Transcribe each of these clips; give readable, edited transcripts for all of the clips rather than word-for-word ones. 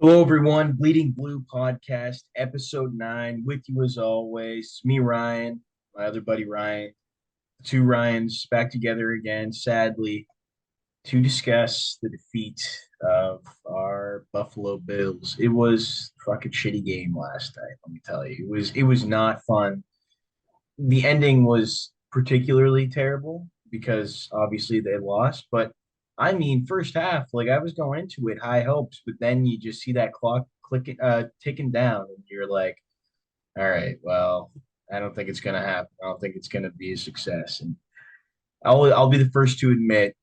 Hello, everyone. Bleeding Blue Podcast, episode 9. With you as always, me, Ryan, my other buddy, Ryan. Two Ryans back together again, sadly, to discuss the defeat of our Buffalo Bills. It was a fucking shitty game last night, let me tell you. It was not fun. The ending was particularly terrible because obviously they lost, but I mean, first half, like I was going into it high hopes, but then you just see that clock clicking, ticking down, and you're like, all right, well, I don't think it's gonna happen. I don't think it's gonna be a success. And I'll be the first to admit,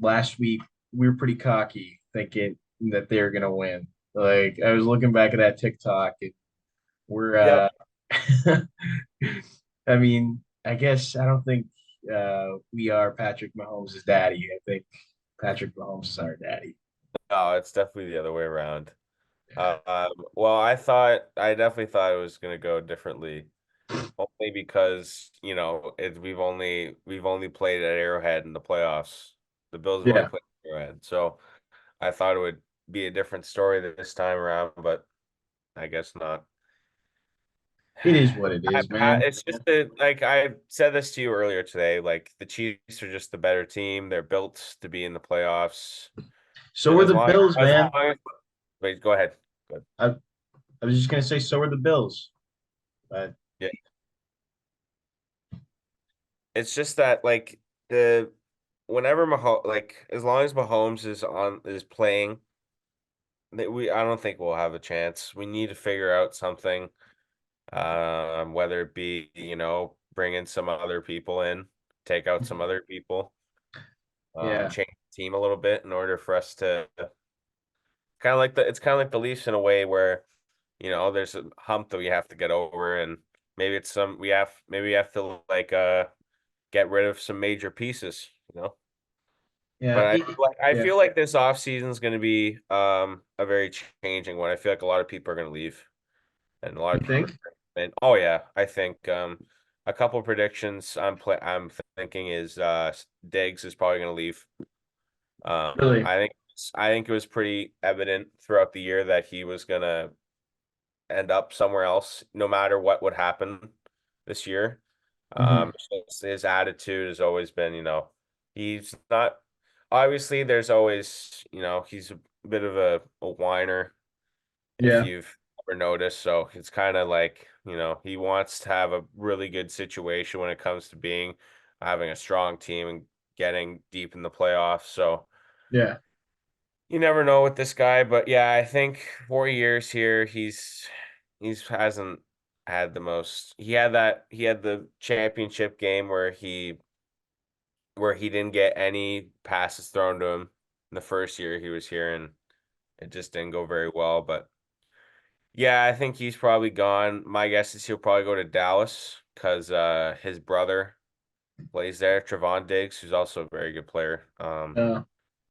last week we were pretty cocky, thinking that they're gonna win. Like I was looking back at that TikTok, and we're Yep. I mean, I guess I don't think we are Patrick Mahomes' daddy. I think Patrick Mahomes is our daddy. No, it's definitely the other way around. Well, I definitely thought it was going to go differently, only because we've only played at Arrowhead in the playoffs. The Bills have only Yeah, played at Arrowhead, so I thought it would be a different story this time around, but I guess not. it is what it is, man. It's just that, like I said this to you earlier today, like the Chiefs are just the better team. They're built to be in the playoffs, So and are the Bills, as long man. as wait, go ahead. Go ahead. I, I was just gonna say so are the Bills, but Yeah. It's just that like the whenever Mahomes like as long as Mahomes is playing, I don't think we'll have a chance. We need to figure out something, whether it be, bring in some other people in, take out some other people, yeah, change the team a little bit in order for us to it's kind of like the Leafs in a way where, there's a hump that we have to get over and maybe it's some we have to like get rid of some major pieces. But yeah, I yeah. feel like this offseason is going to be a very changing one. I feel like a lot of people are going to leave, and a lot You of people think? are. And oh yeah, I think a couple predictions I'm thinking is Diggs is probably going to leave. Really? I think it was pretty evident throughout the year that he was going to end up somewhere else, no matter what would happen this year. Hmm. His attitude has always been, he's not obviously there's always, he's a bit of a whiner if Yeah, you've ever noticed. So it's kind of like, he wants to have a really good situation when it comes to having a strong team and getting deep in the playoffs. So yeah. you never know with this guy, but yeah, I think 4 years here, he's hasn't had the most. He had the championship game where he didn't get any passes thrown to him in the first year he was here, and it just didn't go very well. But yeah, I think he's probably gone. My guess is he'll probably go to Dallas because his brother plays there, Trevon Diggs, who's also a very good player. Uh,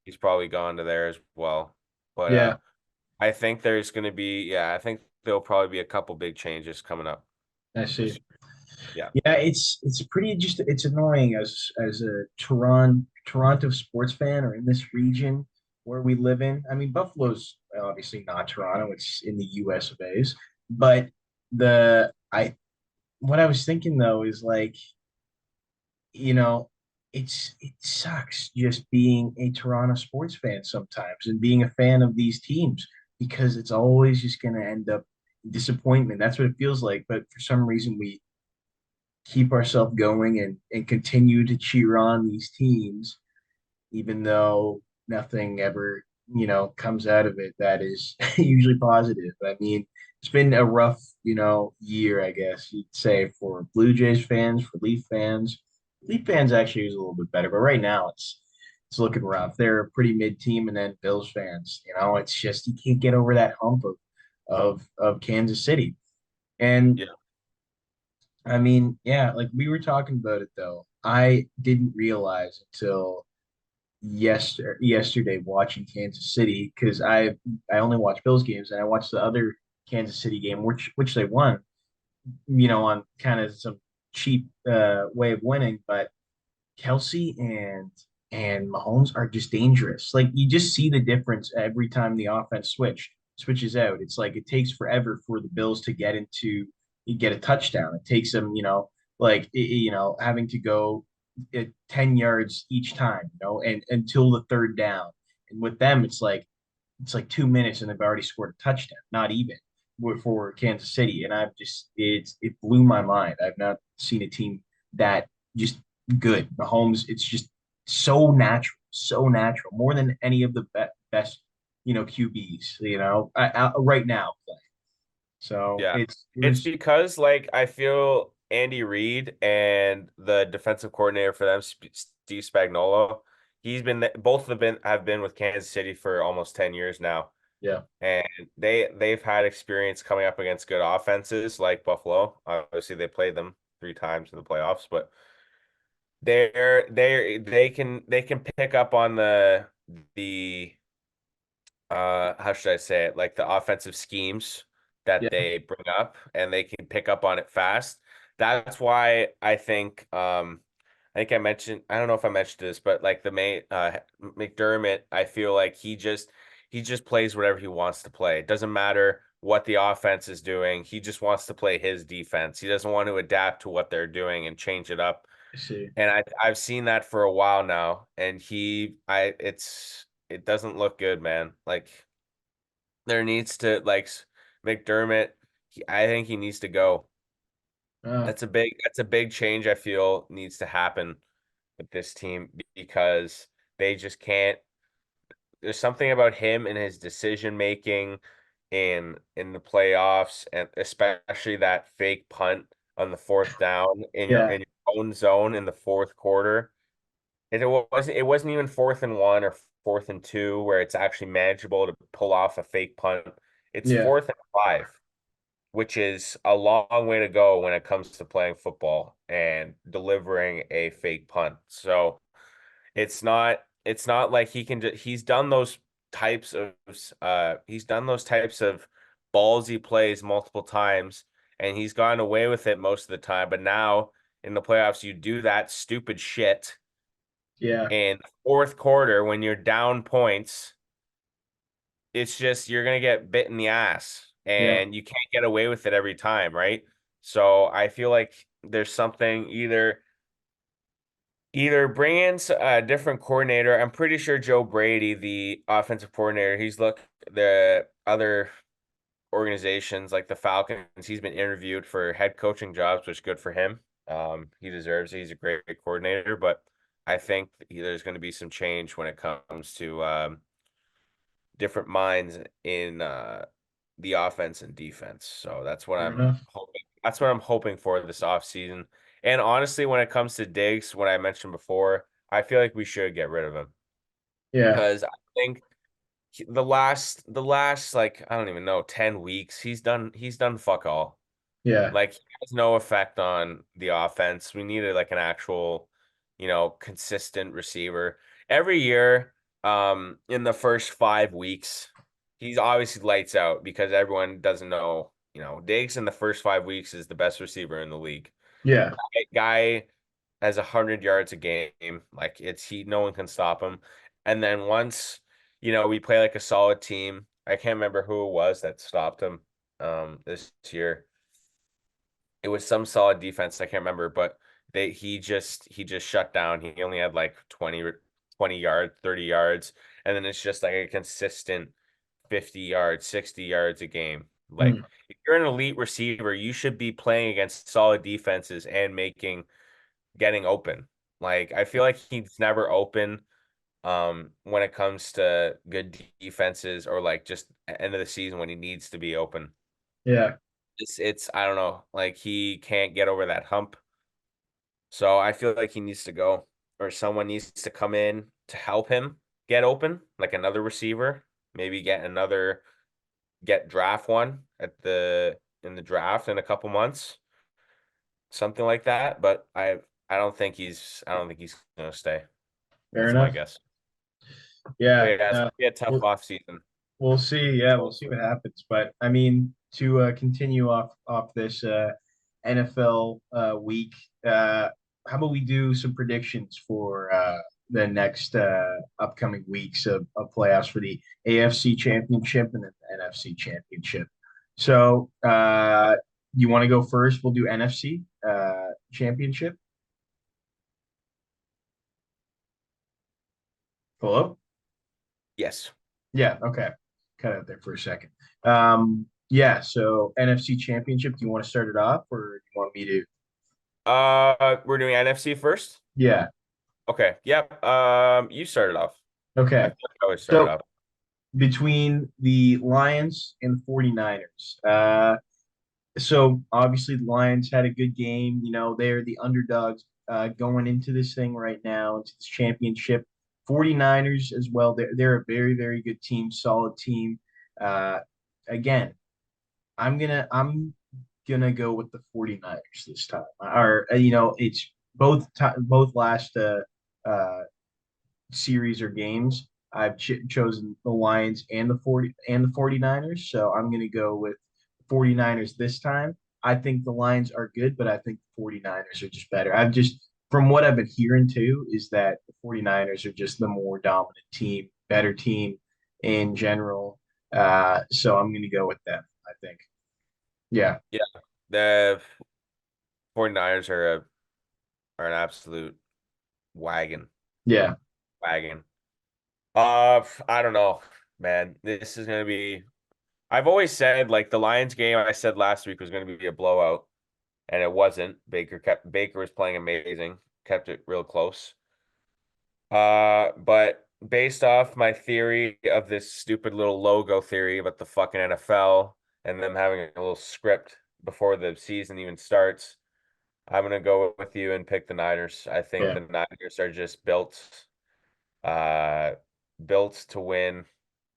He's probably gone to there as well. But yeah, I think there's going to be, yeah, I think there'll probably be a couple big changes coming up I this see. year. Yeah. Yeah, it's pretty just it's annoying as a Toronto sports fan or in this region where we live in. I mean, Buffalo's obviously not Toronto; it's in the U.S. of A's. But the I what I was thinking though is like, you know, it sucks just being a Toronto sports fan sometimes and being a fan of these teams because it's always just going to end up disappointment. That's what it feels like. But for some reason, we keep ourselves going and continue to cheer on these teams, even though nothing ever, comes out of it that is usually positive. I mean, it's been a rough, year, I guess you'd say, for Blue Jays fans, for Leaf fans. Leaf fans actually is a little bit better, but right now it's looking rough. They're a pretty mid team, and then Bills fans, it's just you can't get over that hump of Kansas City. And Yeah. I mean, yeah, like we were talking about it though. I didn't realize until yesterday watching Kansas City because I only watch Bills games and I watched the other Kansas City game which they won, on kind of some cheap way of winning, but Kelsey and Mahomes are just dangerous. Like you just see the difference every time the offense switched. switches out. It's like it takes forever for the Bills to get into you get a touchdown. It takes them, having to go 10 yards each time, and until the third down. And with them, it's like 2 minutes and they've already scored a touchdown, not even for Kansas City. And it blew my mind. I've not seen a team that just good. Mahomes, it's just so natural, more than any of the best, QBs, right now play. So Yeah. it It's was, because like I feel Andy Reid and the defensive coordinator for them, Steve Spagnuolo, both of them have been with Kansas City for almost 10 years now. yeah, And they've had experience coming up against good offenses like Buffalo. Obviously, they played them 3 times in the playoffs, but they can pick up on the how should I say it, like the offensive schemes that yeah, they bring up, and they can pick up on it fast. That's why I think I mentioned, I don't know if I mentioned this, but like the main McDermott, I feel like he just plays whatever he wants to play. It doesn't matter what the offense is doing. He just wants to play his defense. He doesn't want to adapt to what they're doing and change it up. I see. And I've seen that for a while now, and it doesn't look good, man. Like there needs to McDermott. I think he needs to go. Uh, That's a big change I feel needs to happen with this team because they just can't. There's something about him and his decision making in the playoffs, and especially that fake punt on the fourth down in your yeah, in your own zone in the fourth quarter. It wasn't even 4th and 1 or 4th and 2 where it's actually manageable to pull off a fake punt. It's yeah, 4th and 5, which is a long way to go when it comes to playing football and delivering a fake punt. So it's not like he's done those types of ballsy plays multiple times, and he's gotten away with it most of the time. But now in the playoffs, you do that stupid shit yeah, in the fourth quarter when you're down points. It's just you're gonna get bit in the ass, yeah, and you can't get away with it every time, right? So I feel like there's something, either bring in a different coordinator. I'm pretty sure Joe Brady, the offensive coordinator, he's looked the other organizations like the Falcons. He's been interviewed for head coaching jobs, which is good for him. He deserves it. He's a great coordinator, but I think there's going to be some change when it comes to different minds in the offense and defense. So fair enough. That's what I'm hoping for this offseason. And honestly, when it comes to Diggs, what I mentioned before, I feel like we should get rid of him Yeah, because I think the last like I don't even know 10 weeks he's done fuck all. yeah, Like he has no effect on the offense. We needed like an actual, consistent receiver. Every year, in the first 5 weeks, he's obviously lights out because everyone doesn't know, Diggs in the first 5 weeks is the best receiver in the league. yeah, Guy has 100 yards a game. Like no one can stop him. And then once, we play like a solid team. I can't remember who it was that stopped him this year. It was some solid defense. I can't remember, but he just shut down. He only had like 20 yards, 30 yards, and then it's just like a consistent 50 yards, 60 yards a game. Like mm, if you're an elite receiver, you should be playing against solid defenses and getting open. Like I feel like he's never open when it comes to good defenses or like just end of the season when he needs to be open. yeah, It's I don't know, like he can't get over that hump. So I feel like he needs to go, or someone needs to come in to help him get open, like another receiver, maybe get draft one in the draft in a couple months, something like that. But I don't think he's gonna stay. fair That's my enough. guess. But Yeah, yeah, it's gonna be a tough we'll off season. we'll see. Yeah, we'll see what happens. But I mean, to continue off this NFL week, how about we do some predictions for the next upcoming weeks of playoffs for the AFC Championship and the NFC Championship. So, you want to go first? We'll do NFC Championship. Hello? Yes. Yeah, okay. Cut out there for a second. Yeah, so NFC Championship, do you want to start it off or do you want me to? We're doing NFC first. Yeah, Okay. Yep. You started off. I okay. feel like I always started So off. between the Lions and the 49ers, so obviously the Lions had a good game. You know, they're the underdogs going into this thing right now, into this championship. 49ers as well. They're a very, very good team, solid team. Uh, again, I'm gonna go with the 49ers this time. Or it's both last uh series or games. I've chosen the Lions and the 49ers, so I'm going to go with the 49ers this time. I think the Lions are good, but I think the 49ers are just better. I've just from what I've been hearing too is that the 49ers are just the more dominant team, better team in general. So I'm going to go with them, I think. Yeah. Yeah. The 49ers are an absolute wagon. Yeah. Wagon. I don't know, man. This is gonna be. I've always said like the Lions game I said last week was gonna be a blowout, and it wasn't. Baker was playing amazing, kept it real close. But based off my theory of this stupid little logo theory about the fucking NFL and them having a little script before the season even starts, I'm gonna go with you and pick the Niners. I think Yeah. the Niners are just uh, built to win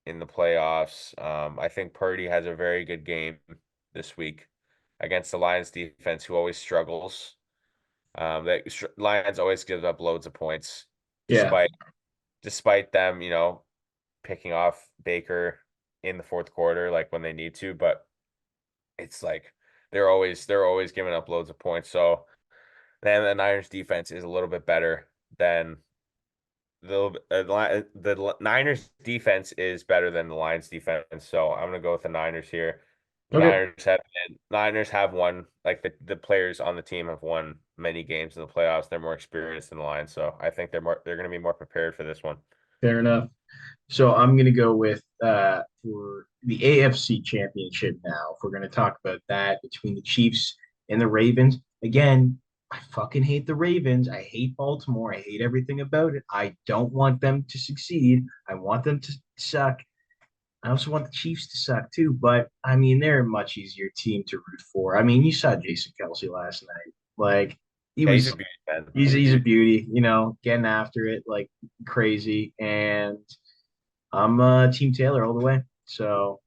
in the playoffs. I think Purdy has a very good game this week against the Lions defense, who always struggles. Lions always give up loads of points, Yeah. despite them, picking off Baker in the fourth quarter, like when they need to. But it's like they're always giving up loads of points. So then the Niners defense is a little bit better than the Niners defense is better than the Lions defense, so I'm gonna go with the Niners here. Okay. Niners have won, like the players on the team have won many games in the playoffs. They're more experienced than the Lions, so I think they're gonna be more prepared for this one. Fair enough. So I'm going to go with for the AFC Championship now. If we're going to talk about that between the Chiefs and the Ravens, again, I fucking hate the Ravens. I hate Baltimore. I hate everything about it. I don't want them to succeed. I want them to suck. I also want the Chiefs to suck too, but I mean, they're a much easier team to root for. I mean, you saw Jason Kelsey last night. Like, he Yeah, he's a was, beauty, man. he's a beauty, getting after it like crazy. And I'm Team Taylor all the way. So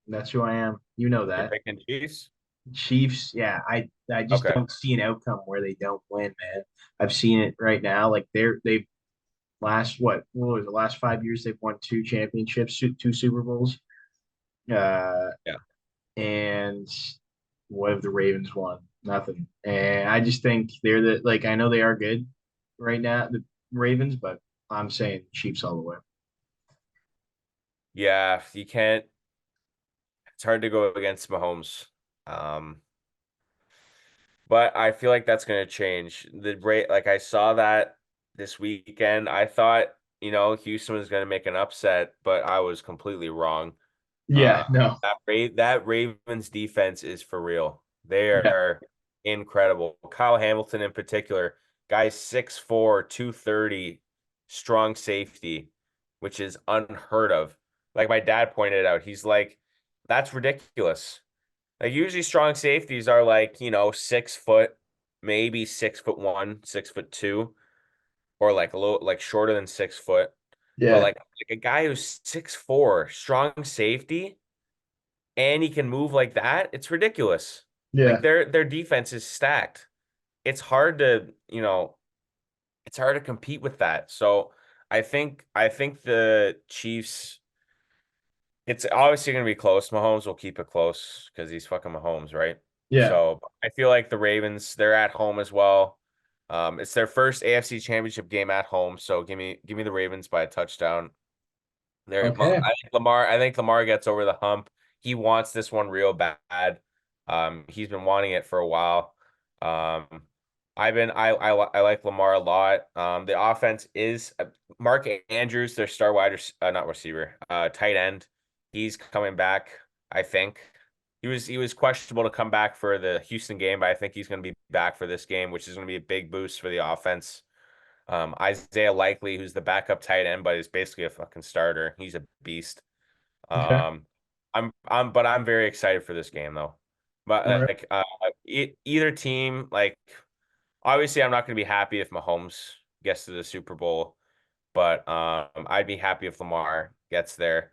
that's who I am. You know You're that. picking Chiefs? Chiefs, yeah, I just Okay. don't see an outcome where they don't win, man. I've seen it right now. Like they've last what was the last 5 years they've won two championships, two Super Bowls. Uh Yeah. and what have the Ravens won? Nothing. And I just think they're the like I know they are good right now, the Ravens, but I'm saying Chiefs all the way. Yeah, you can't. It's hard to go against Mahomes. Um, But I feel like that's going to change. The rate, like I saw that this weekend. I thought, Houston was going to make an upset, but I was completely wrong. Uh, Yeah, no. that Ravens defense is for real. They Yeah, are incredible. Kyle Hamilton in particular, guy 6'4", 230, strong safety, which is unheard of. Like my dad pointed out, he's like, that's ridiculous. Like usually strong safeties are like, 6 foot, maybe 6'1", 6'2", or like a little like shorter than 6 foot. But yeah, like a guy who's 6'4", strong safety, and he can move like that, it's ridiculous. Like yeah, their defense is stacked. It's hard to, it's hard to compete with that. So I think the Chiefs, it's obviously going to be close. Mahomes will keep it close because he's fucking Mahomes, right? yeah. So I feel like the Ravens, they're at home as well. It's their first AFC Championship game at home, so give me the Ravens by a touchdown. Okay. I think Lamar gets over the hump. he wants this one real bad. He's been wanting it for a while. Um, I like Lamar a lot. The offense is Mark Andrews, their star not receiver, tight end. He's coming back, I think. He was questionable to come back for the Houston game, but I think he's going to be back for this game, which is going to be a big boost for the offense. Isaiah Likely, who's the backup tight end, but is basically a fucking starter. He's a beast. Okay. Um, but I'm very excited for this game though. But All right. like, either team, like, obviously, I'm not going to be happy if Mahomes gets to the Super Bowl, but I'd be happy if Lamar gets there.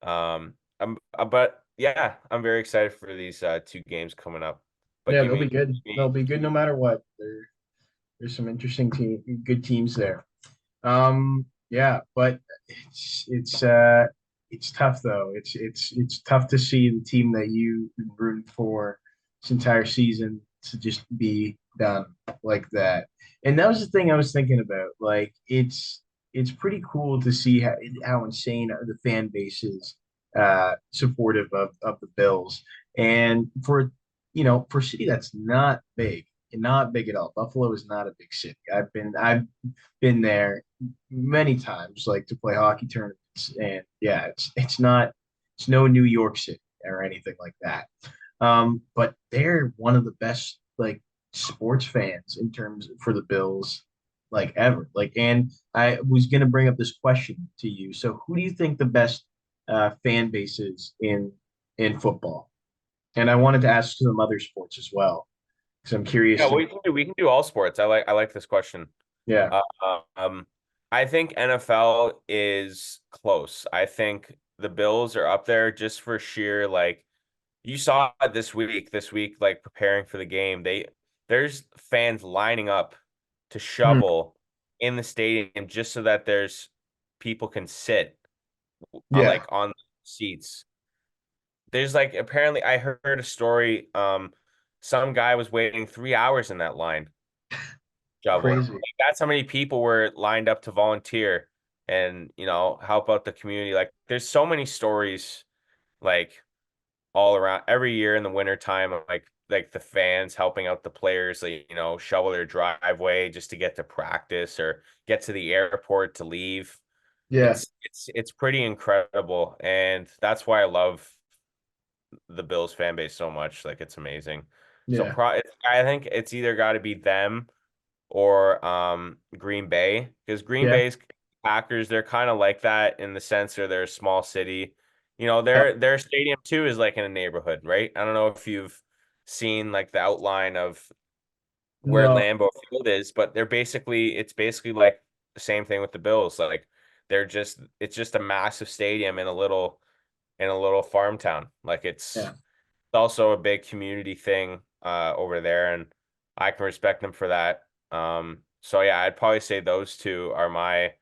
But yeah, I'm very excited for these two games coming up. But Yeah, give they'll be me, good. give They'll me be good no two. matter what. There's some interesting good teams there. Yeah, but it's tough though. It's tough to see the team that you've been rooting for this entire season to just be done like that. And that was the thing I was thinking about. Like it's pretty cool to see how insane the fan base is supportive of the Bills. And for a city that's not big, not big at all. Buffalo is not a big city. I've been there many times, like to play hockey tournaments, and yeah, it's no New York City or anything like that. But they're one of the best like sports fans in terms for the Bills, like ever. Like, and I was gonna bring up this question to you. So, who do you think the best fan base is in football? And I wanted to ask some other sports as well because I'm curious Yeah, to know. we can do all sports. I like this question. Yeah. Uh, um, I think NFL is close. I think the Bills are up there just for sheer like you saw it this week, like preparing for the game. There's fans lining up to Hmm. shovel in the stadium just so that there's people can sit Yeah. like on seats. There's like apparently I heard a story. Some guy was waiting 3 hours in that line shovel. Crazy. Like, that's how many people were lined up to volunteer and help out the community. Like there's so many stories like all around every year in the wintertime, like the fans helping out the players, like, shovel their driveway just to get to practice or get to the airport to leave. Yeah. It's pretty incredible, and that's why I love the Bills fan base so much. Like it's amazing. So Yeah. I think it's either got to be them or Green Bay, because Green Yeah. Bay's Packers, they're kind of like that in the sense that they're a small city. Yep. Their stadium too is like in a neighborhood, right? I don't know if you've seen like the outline of where No. Lambeau Field is, but it's basically like the same thing with the Bills. Like it's just a massive stadium in a little farm town. Like Yeah. it's also a big community thing over there, and I can respect them for that. So yeah, I'd probably say those two are my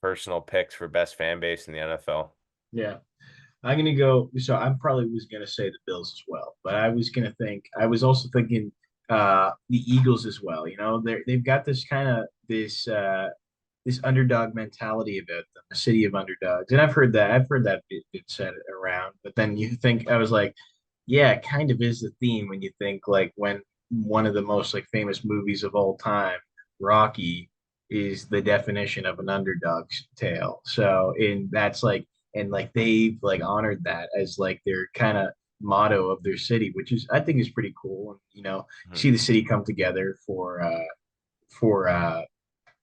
personal picks for best fan base in the NFL. Yeah. I'm gonna go. So I probably was gonna say the Bills as well, but I was also thinking the Eagles as well. They've got this kind of this underdog mentality about them, a city of underdogs. And I've heard that bit said around, but then you think I was like, yeah, it kind of is the theme when you think like when one of the most like famous movies of all time, Rocky, is the definition of an underdog's tale. So in that's like and like they've like honored that as like their kind of motto of their city, which is I think is pretty cool. And Mhm. see the city come together for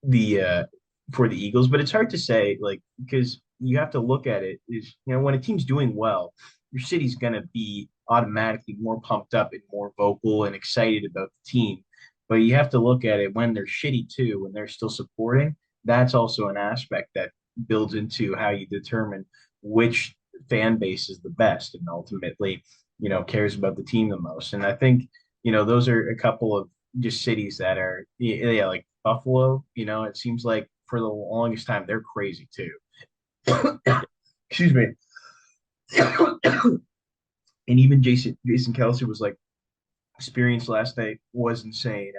the for the Eagles, but it's hard to say like because you have to look at it is when a team's doing well, your city's gonna be automatically more pumped up and more vocal and excited about the team. But you have to look at it when they're shitty too, when they're still supporting. That's also an aspect that builds into how you determine which fan base is the best and ultimately, cares about the team the most. And I think, those are a couple of just cities that are yeah, like Buffalo, it seems like for the longest time they're crazy too. Excuse me. And even Jason Kelsey was like experience last night was insane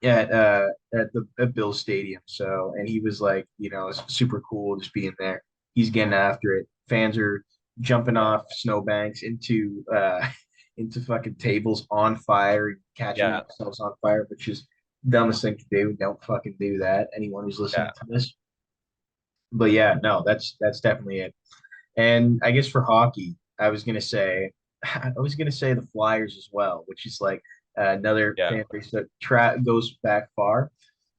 at the at Bill's Stadium. So and he was like, it's super cool just being there. He's getting after it. Fans are jumping off snowbanks into into fucking tables on fire, catching Yeah, themselves on fire, which is dumbest thing to do. Don't fucking do that. Anyone who's listening yeah, to this. But yeah, no, that's definitely it. And I guess for hockey, I was gonna say the Flyers as well, which is like another yeah. fan base that goes back far.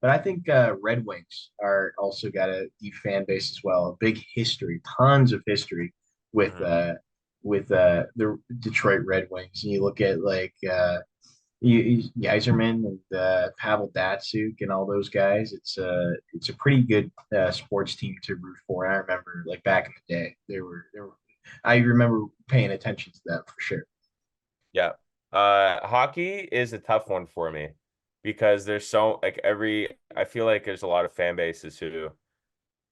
But I think Red Wings are also got a deep fan base as well. A big history, tons of history with Mhm. the Detroit Red Wings. And you look at like Yzerman and Pavel Datsuk and all those guys. It's a pretty good sports team to root for. And I remember like back in the day, they were. I remember paying attention to them for sure. Yeah. Hockey is a tough one for me because there's so like I feel like there's a lot of fan bases who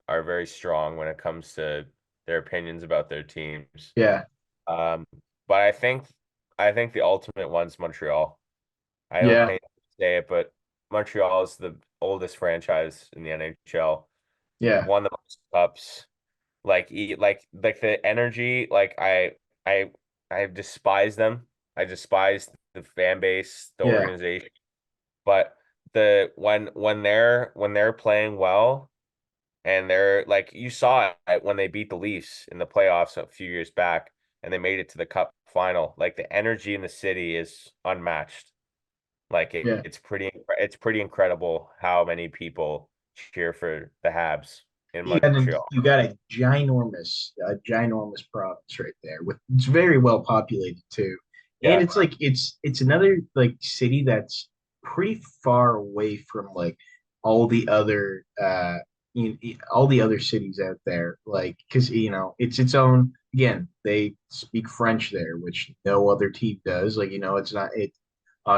are very strong when it comes to their opinions about their teams. Yeah, Um, but I think the ultimate one's Montreal. I know yeah, pain to say it, but Montreal is the oldest franchise in the NHL. yeah, Won the most cups. Like the energy, I I despise them. I despise the fan base, the yeah, organization. But when they're playing well and they're like you saw it when they beat the Leafs in the playoffs a few years back and they made it to the cup final. Like the energy in the city is unmatched. Like yeah. it's pretty incredible how many people cheer for the Habs in Yeah, and Montreal. you got a ginormous province right there. With it's very well populated too, and Yeah. it's like it's another like city that's pretty far away from like all the other all the other cities out there. Like because it's its own. Again, they speak French there, which no other team does. Like it's not it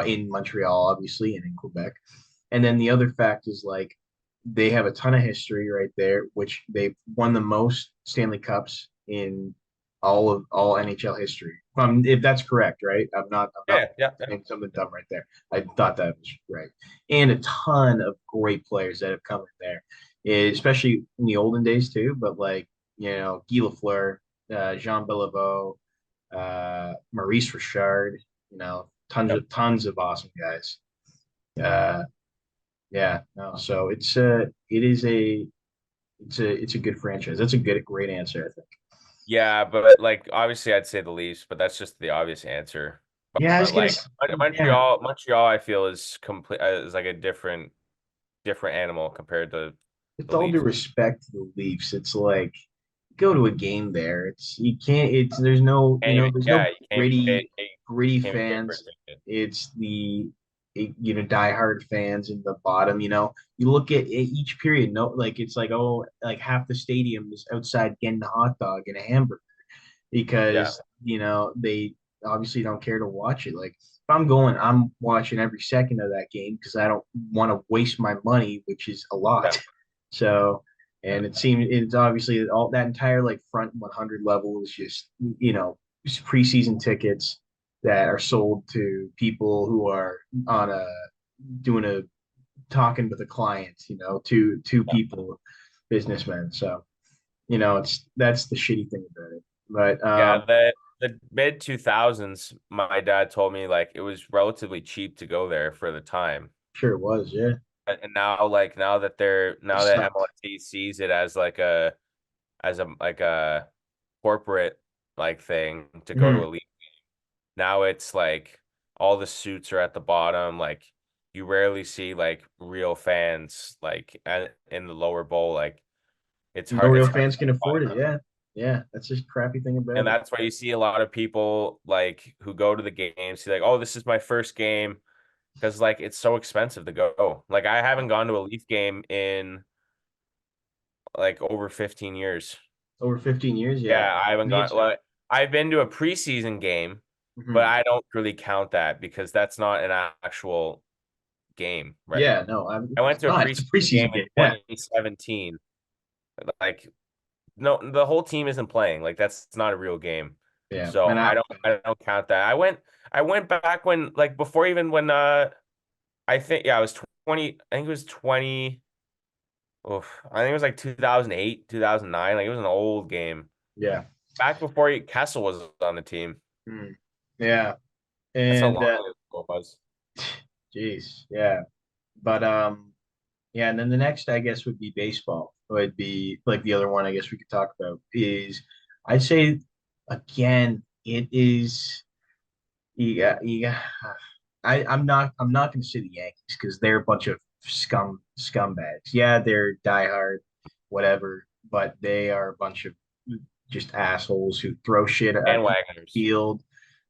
in Montreal, obviously, and in Quebec. And then the other fact is like they have a ton of history right there, which they've won the most Stanley Cups in all NHL history. If that's correct, right? I'm not Yeah, yeah, yeah. saying something dumb right there. I thought that was right. And a ton of great players that have come in there, especially in the olden days too. But like Guy Lafleur, Jean Beliveau, Maurice Richard, Yep. tons of awesome guys. Uh, yeah, no. So it's a good franchise. That's a great answer, I think. Yeah, but like obviously I'd say the Leafs, but that's just the obvious answer. Yeah, I was But gonna like say, yeah. Montreal, I feel is complete is like a different animal compared to With the all due Leafs. respect to the Leafs, it's like go to a game there. It's you can't. It's there's no And even there's yeah, no you can't even gritty pay gritty can't even pay for a fans. ticket. It's the diehard fans in the bottom. You look at each period. No, like it's like like half the stadium is outside getting a hot dog and a hamburger Yeah, because they obviously don't care to watch it. Like if I'm going, I'm watching every second of that game because I don't want to waste my money, which is a yeah, lot. So, yeah, and it seems it's obviously all that entire like front 100 level is just preseason tickets that are sold to people who are on a doing a talking with a client, two yeah. people, businessmen. So, it's that's the shitty thing about it. But Yeah, the mid 2000s, my dad told me like it was relatively cheap to go there for the time. sure it was, yeah. And now like It now that sucked. MLSE sees it as like a corporate like thing to go to Mhm. a league. Now it's like all the suits are at the bottom. Like you rarely see like real fans like in the lower bowl. Like No real it's hard to fans can come by afford it. them. Yeah. Yeah. That's just crappy thing And about it. that's why you see a lot of people like who go to the games, see like, oh, this is my first game because like it's so expensive to go. Like I haven't gone to a Leaf game in like over 15 years. Over 15 years, yeah. Yeah, I haven't Me gone. too. Like I've been to a preseason game, but Mhm. I don't really count that because that's not an actual game, right? Yeah, no, I went it's to a not. It's a preseason game preseason in game. Yeah. 2017. Like no, the whole team isn't playing. Like that's not a real game. Yeah. So And I don't count that. I went back when like before even when I think yeah, I was 20, I think it was 20 oof, I think it was like 2008, 2009. Like it was an old game. yeah. back before Kessel was on the team. Hmm. Yeah, That's how and long ago it was. geez, yeah, but yeah, and then the next I guess would be baseball. Would be like the other one I guess we could talk about is I'd say again it is yeah. I'm not going to say the Yankees because they're a bunch of scumbags. Yeah, they're diehard, whatever, but they are a bunch of just assholes who throw shit at the Bandwagoners. field.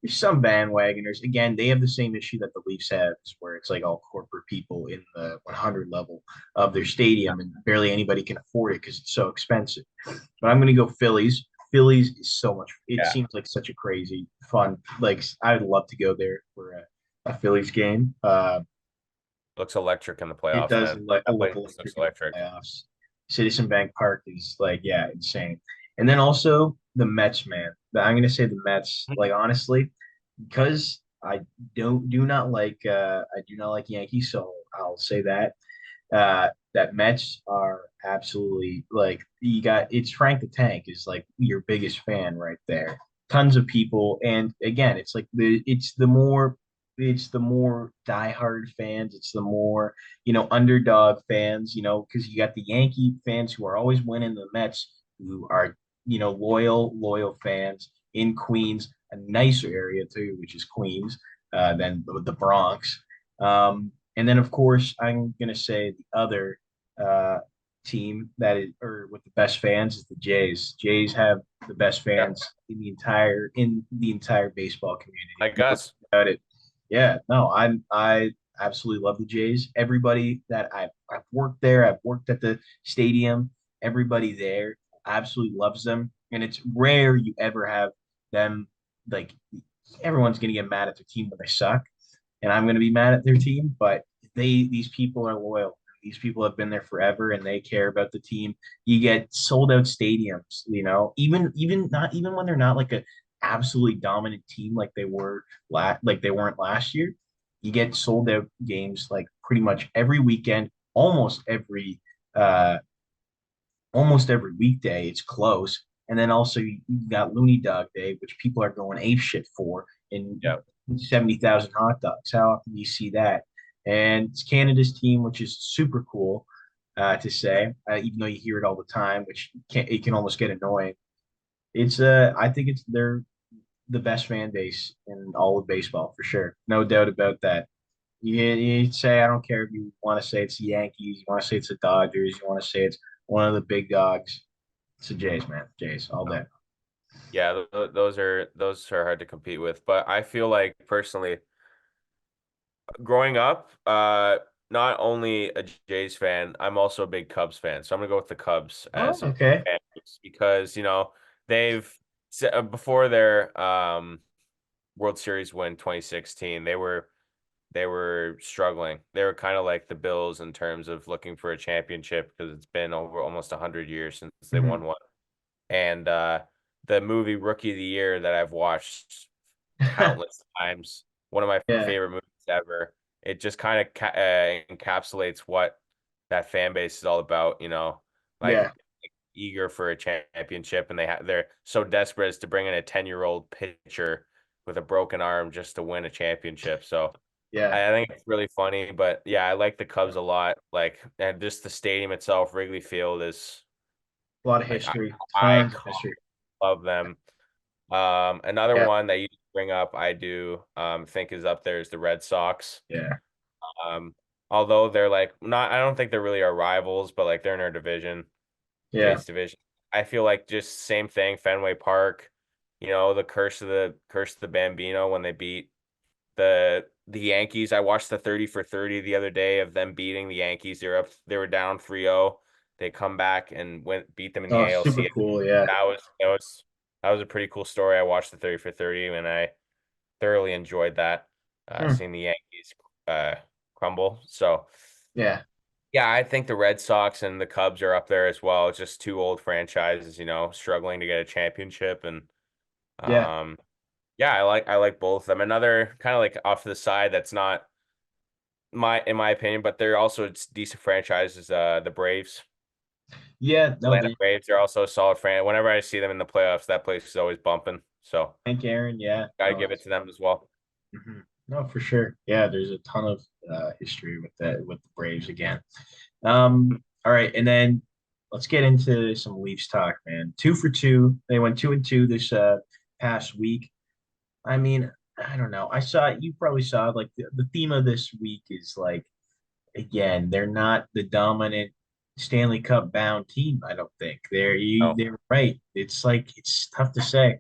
There's some bandwagoners. Again, they have the same issue that the Leafs have, where it's like all corporate people in the 100 level of their stadium, and barely anybody can afford it because it's so expensive. But I'm going to go Phillies. Phillies is so much. It Yeah, seems like such a crazy fun. Like I'd love to go there for a Phillies game. looks electric in the It playoffs, does man. look That place looks electric in the electric. playoffs. Citizen Bank Park is like, yeah, insane. And then also the Mets, man. I'm gonna say the Mets. Like honestly, because I do not like Yankees, so I'll say that. That Mets are absolutely like you got it's Frank the Tank is like your biggest fan right there. Tons of people, and again, it's like the more diehard fans, it's the more underdog fans, because you got the Yankee fans who are always winning, the Mets who are loyal fans in Queens, a nicer area too, which is Queens, than the Bronx. And then, of course, I'm going to say the other uh, team that is, or with the best fans is the Jays. Jays have the best Yeah, fans in the entire baseball community. like No doubt Gus. about it. Yeah, no, I absolutely love the Jays. Everybody that I've worked there, I've worked at the stadium. Everybody there absolutely loves them, and it's rare you ever have them like everyone's going to get mad at their team when they suck, and I'm going to be mad at their team, but these people are loyal. These people have been there forever and they care about the team. You get sold out stadiums, even when they're not like a absolutely dominant team like they weren't last year. You get sold out games like pretty much every weekend, uh almost every weekday. It's close. And then also you got Looney Dog Day, which people are going ape shit for, and Yeah. 70,000 hot dogs. How often do you see that? And it's Canada's team, which is super cool to say, even though you hear it all the time, which it can almost get annoying. I think they're the best fan base in all of baseball for sure, no doubt about that. You say I don't care if you want to say it's the Yankees, you want to say it's the Dodgers, you want to say it's one of the big dogs. It's the Jays, man. Jays all day. Yeah, those are hard to compete with. But I feel like personally, growing up, not only a Jays fan, I'm also a big Cubs fan. So I'm gonna go with the Cubs Oh, as a okay. fan base because they've before their World Series win 2016, they were struggling. They were kind of like the Bills in terms of looking for a championship because it's been over almost 100 years since they Mhm. won one. And the movie Rookie of the Year that I've watched countless times, one of my Yeah, favorite movies ever. It just kind of encapsulates what that fan base is all about, like yeah, eager for a championship, and they're so desperate as to bring in a 10-year-old pitcher with a broken arm just to win a championship. So yeah. I think it's really funny, but yeah, I like the Cubs a lot. Like, and just the stadium itself, Wrigley Field is A lot of like history, I tons of history. love them. Another Yeah, one that you bring up, I do think is up there is the Red Sox. yeah, Um, although they're like not, I don't think they're really our rivals, but like they're in our division, yeah. Jays division. I feel like just same thing, Fenway Park. The curse of the Bambino when they beat the Yankees. I watched the 30 for 30 the other day of them beating the Yankees. They were down 3-0. They come back and beat them in the Oh, super ALCS. cool. Yeah. That was a pretty cool story. I watched the 30 for 30 and I thoroughly enjoyed that, Hmm. seeing the Yankees uh, crumble. So Yeah, yeah, I think the Red Sox and the Cubs are up there as well. It's just two old franchises, struggling to get a championship. And yeah, um, yeah, I like both of them. Another kind of like off to the side that's not in my opinion, but they're also decent franchises, the Braves. Yeah, no, Atlanta they Braves, they're also a solid fan. Whenever I see them in the playoffs, that place is always bumping. So Hank Aaron, yeah, gotta no, give it to them as well. no, for sure. Yeah, there's a ton of history with that with the Braves again. All right, and then let's get into some Leafs talk, man. 2 for 2. They went 2-2 this past week. I mean, I don't know. I saw you probably saw like the theme of this week is like again, they're not the dominant Stanley Cup bound team, I don't think. Oh, They're right. It's like it's tough to say.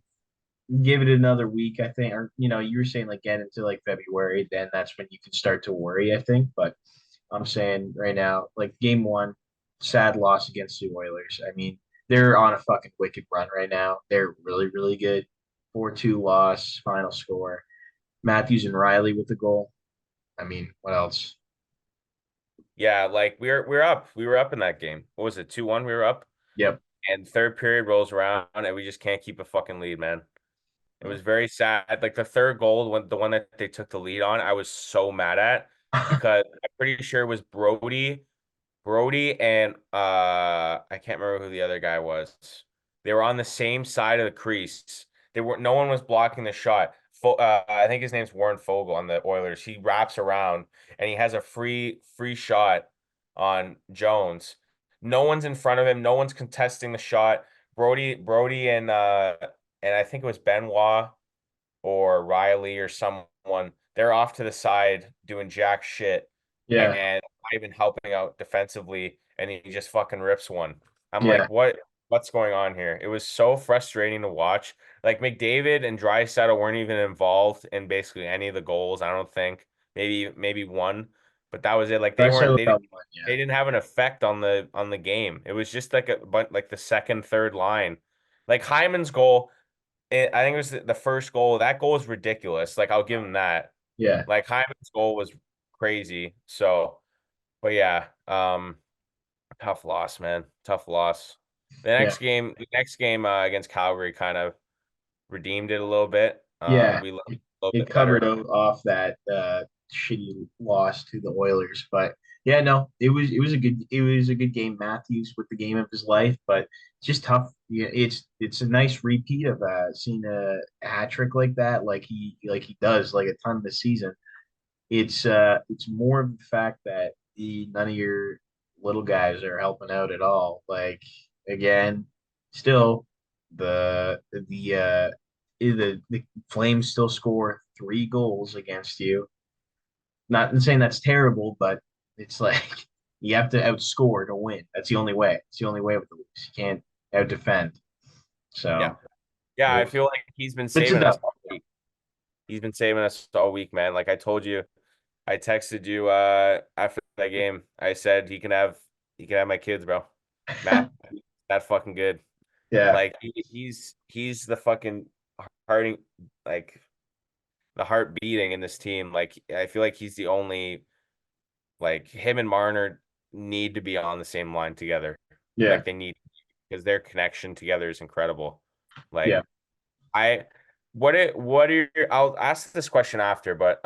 Give it another week, I think, or you were saying like get into like February, then that's when you can start to worry, I think. But I'm saying right now, like game one, sad loss against the Oilers. I mean, they're on a fucking wicked run right now. They're really, really good. 4-2 loss, final score. Matthews and Riley with the goal. I mean, what else? yeah, like we were up in that game. What was it? 2-1 we were up, Yep. and third period rolls around and we just can't keep a fucking lead, man. It was very sad. Like the third goal, when the one that they took the lead on, I was so mad at because I'm pretty sure it was Brody and I can't remember who the other guy was. They were on the same side of the crease. No one was blocking the shot. I think his name's Warren Fogle on the Oilers. He wraps around and he has a free shot on Jones. No one's in front of him. No one's contesting the shot. Brody and I think it was Benoit or Riley or someone, they're off to the side doing jack shit Yeah. and not even helping out defensively, and he just fucking rips one. I'm Yeah. like, what's going on here? It was so frustrating to watch. Like McDavid and Draisaitl weren't even involved in basically any of the goals. I don't think. Maybe one, but that was it. Like I saw that one, yeah. they didn't have an effect on the game. It was just like but like the second, third line. Like Hyman's goal, I think it was the first goal. That goal is ridiculous. Like I'll give him that. Yeah. Like Hyman's goal was crazy. So, but yeah, tough loss, man. Tough loss. Yeah. The next game against Calgary kind of redeemed it a little bit. Yeah. We looked a little It bit better. covered off that shitty loss to the Oilers. But yeah, no, it was a good game. Matthews with the game of his life, but it's just tough. Yeah, it's a nice repeat of seeing a hat trick like that, like he does like a ton this season. It's more of the fact that none of your little guys are helping out at all. Like again, still the Flames still score 3 goals against you. Not saying that's terrible, but it's like you have to outscore to win. That's the only way. It's the only way with the Leafs. You can't out defend. Yeah. So Yeah, I it, feel like he's been it's a saving us dub. all week. He's been saving us all week, man. Like I told you, I texted you after that game. I said he can have my kids, bro. Matt, that fucking good. Yeah, Like he's the fucking hearting, like the heart beating in this team. Like I feel like he's the only, like him and Marner need to be on the same line together. yeah, Like they need, because their connection together is incredible. yeah, Like I what are your, I'll ask this question after, but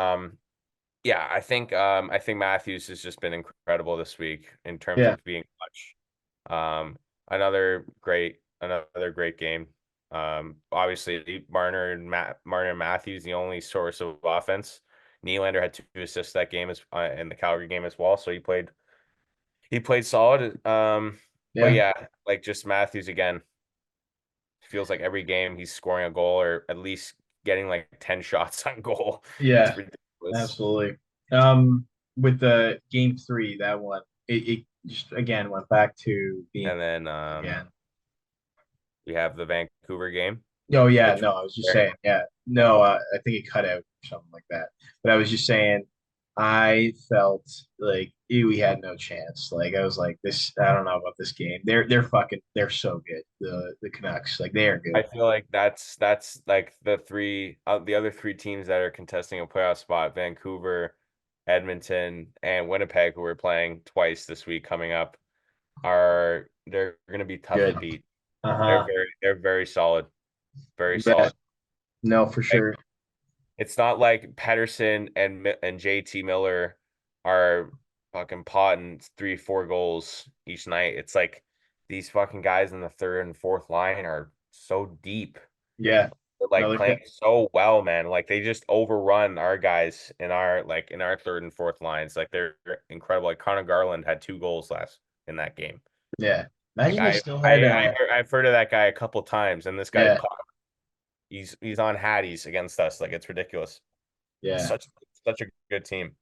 yeah, I think Matthews has just been incredible this week in terms yeah, of being clutch. Another great game. Obviously Marner and Matthews, the only source of offense. Nylander had 2 assists that game as in the Calgary game as well, so he played solid. But yeah, yeah, like just Matthews again. Feels like every game he's scoring a goal or at least getting like 10 shots on goal. It's yeah. ridiculous. Absolutely. With the game three, that one, it just again went back to being And then again. we have the Vancouver game, Oh yeah, which no, I was just saying, yeah, no, I think it cut out or something like that. But I was just saying, I felt like we had no chance. Like I was like, this, I don't know about this game. They're so good. The Canucks, like they are I good. feel like that's like the other three teams that are contesting a playoff spot, Vancouver, Edmonton, and Winnipeg, who we're playing twice this week coming up, they're going to be tough to Good. beat. Uh-huh. They're very solid, very You bet. solid. No, for Like sure. it's not like Pedersen and JT Miller are fucking potting 3, 4 goals each night. It's like these fucking guys in the third and fourth line are so deep. Yeah. They're No, like they're playing so well, man. Like they just overrun our guys in our third and fourth lines. Like they're incredible. Like Connor Garland had 2 goals last in that game. yeah. Like Imagine they still had I've heard of that guy a couple times, and this guy's yeah, he's on Hatties against us. Like it's ridiculous. yeah, Such a good team.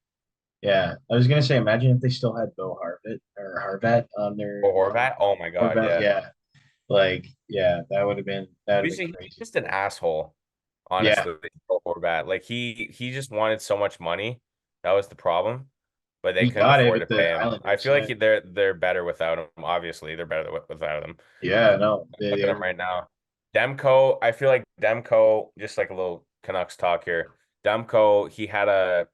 yeah. I was gonna say, imagine if they still had Bo Harvat or Harvat on their Or Horvat. Oh my God, Horvat. yeah. Yeah, like yeah, that would have been Obviously, he's crazy. just an asshole. Honestly, Yeah, Horvat. Like he just wanted so much money. That was the problem. But they he couldn't got it afford with to the pay him. I Islanders. feel like Yeah, they're better without him. Obviously, they're better without him. yeah. No, Look at him they're right now. Demko, I feel like Demko, just like a little Canucks talk here. Demko, he had a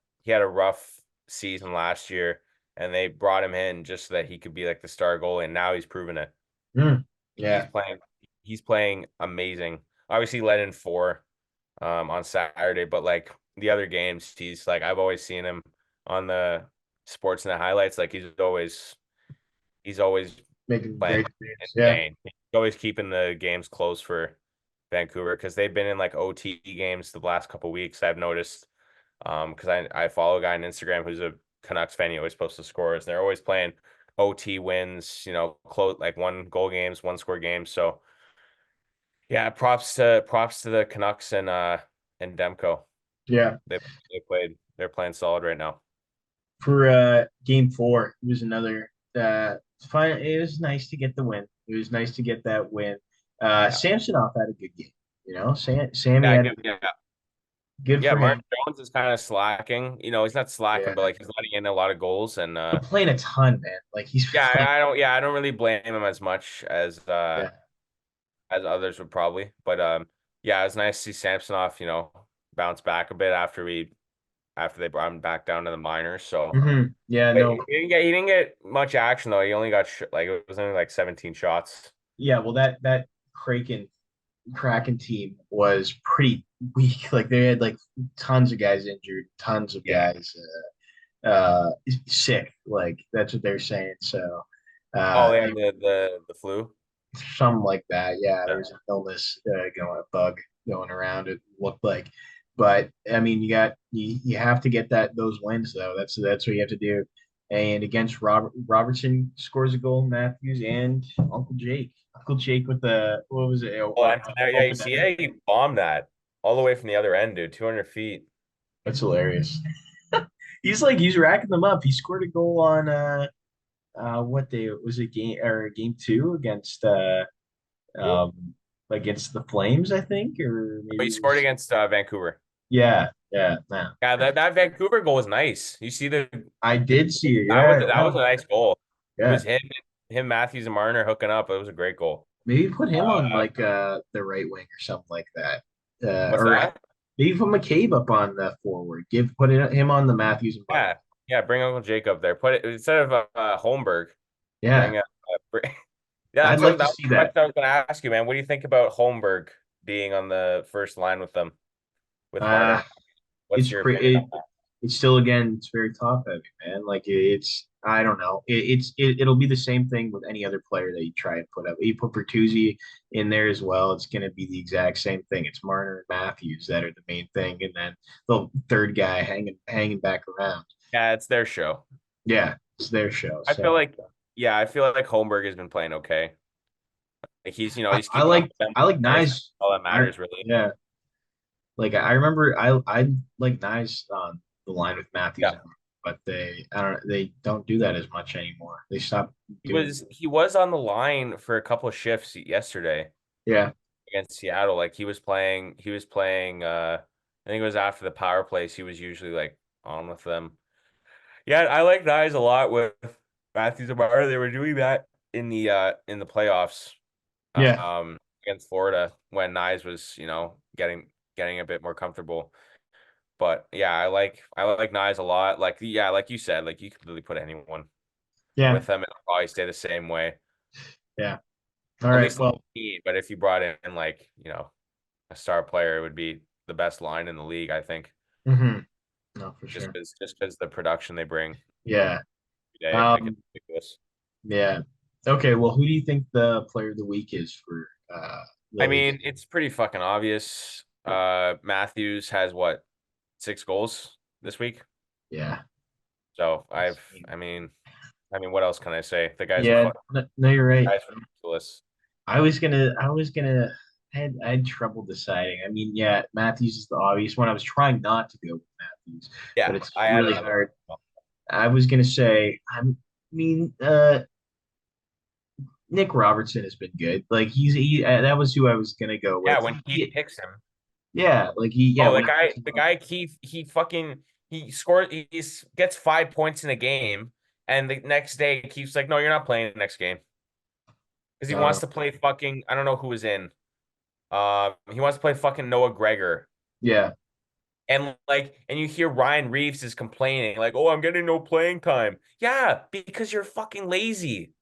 rough season last year, and they brought him in just so that he could be like the star goalie, and now he's proven it. mm, He's yeah, playing he's playing amazing. Obviously, he let in 4 on Saturday, but like the other games, he's like I've always seen him on the Sportsnet highlights. Like he's always making playing great saves. Yeah. insane. He's always keeping the games close for Vancouver because they've been in like OT games the last couple weeks. I've noticed because I follow a guy on Instagram who's a Canucks fan. He always posts the scores. They're always playing OT wins, close like 1 goal games, 1 score games. So yeah, props to the Canucks and Demko. Yeah. They they're playing solid right now. For game four, it was another fine. It was nice to get the win. It was nice to get that win. Yeah. Samsonov had a good game. Sammy Yeah, had good, yeah. good Yeah, for Mark him. Jones is kind of slacking. He's not slacking, but Yeah, like he's letting in a lot of goals and but playing a ton, man. Like he's yeah, playing. I don't really blame him as much Yeah. as others would probably. But yeah, it's nice to see Samsonov, bounce back a bit after they brought him back down to the minors. So Yeah, but no. he didn't get much action though. He only got like it was only like 17 shots. Yeah, well that Kraken team was pretty weak. Like they had like tons of guys injured, tons of Yeah. guys uh sick. Like that's what they're saying. So Oh, they they had the flu. something like that. Yeah, there Yeah. was an illness a bug going around. It looked like, but I mean, you have to get those wins though. That's what you have to do. And against Robertson scores a goal, Matthews and Uncle Jake with the what was it? Oh, and yeah, you Open see, net. yeah, he bombed that all the way from the other end, dude. 200 feet. That's hilarious. He's racking them up. He scored a goal on what day was it game two um against the Flames, I think, or But maybe he it scored was against Vancouver. yeah, no. Yeah, that Vancouver goal was nice. You see I the did see it. that was a nice goal. It Yeah. was him, Matthews and Marner hooking up. It was a great goal. Maybe put him on Uh, like the right wing or something like that. what's Or that? maybe put McCabe up on the forward. Him on the Matthews and Martin. Yeah, yeah. Bring Uncle Jacob there. Put it instead of Holmberg. Yeah, Bring bring, yeah. I'd like to That was see the that. question I was going to ask you, man. What do you think about Holmberg being on the first line with them with Uh, Marner? What's it's your opinion on it's still again it's very top heavy, man. Like it's I don't know. It'll be the same thing with any other player that you try and put up. You put Bertuzzi in there as well. It's going to be the exact same thing. It's Marner and Matthews that are the main thing, and then the third guy hanging back around. that? Yeah, it's their show. Yeah, it's their show. I feel So like, yeah, I feel like Holmberg has been playing okay. Like he's I keeping up like with them. I like And it's Nyes. all that matters, really. Yeah, like I remember I like Nyes on the line with Matthews, Yeah, but they don't do that as much anymore. They stopped doing. he was on the line for a couple of shifts yesterday Yeah, against Seattle. Like he was playing. I think it was after the power plays. He was usually like on with them. Yeah, I like Nyes a lot with Matthews and Marner. They were doing that in the playoffs yeah, against Florida when Nyes was getting a bit more comfortable. But yeah, I like Nyes a lot. Like yeah, like you said, like you could really put anyone yeah, with them, it'll probably stay the same way. yeah. All At right. least Well, but if you brought in like, a star player, it would be the best line in the league, I think. no, for sure. Just because the production they bring Yeah. every day, like it's Um. ridiculous. Yeah. Okay, well, who do you think the player of the week is for La I Liga? mean, it's pretty fucking obvious. Matthews has what, 6 goals this week? Yeah. So Insane. what else can I say? The guy's a Yeah, fuck no, you're right. guy's ridiculous. I had trouble deciding. I mean, yeah, Matthews is the obvious one. I was trying not to go with Matthews, but Yeah, it's I had really another hard. one. I was gonna say, I mean, Nick Robertson has been good. Like that was who I was gonna go Yeah, with. when Keith picks him. Yeah, yeah, Oh, when it comes the to guy Keith, he scored, gets 5 points in a game, and the next day Keith's like, no, you're not playing the next game because he wants uh, to play fucking. I don't know who was in. He wants to play fucking Noah Gregor. yeah, And you hear Ryan Reeves is complaining, like, oh, I'm getting no playing time. Yeah, because you're fucking lazy.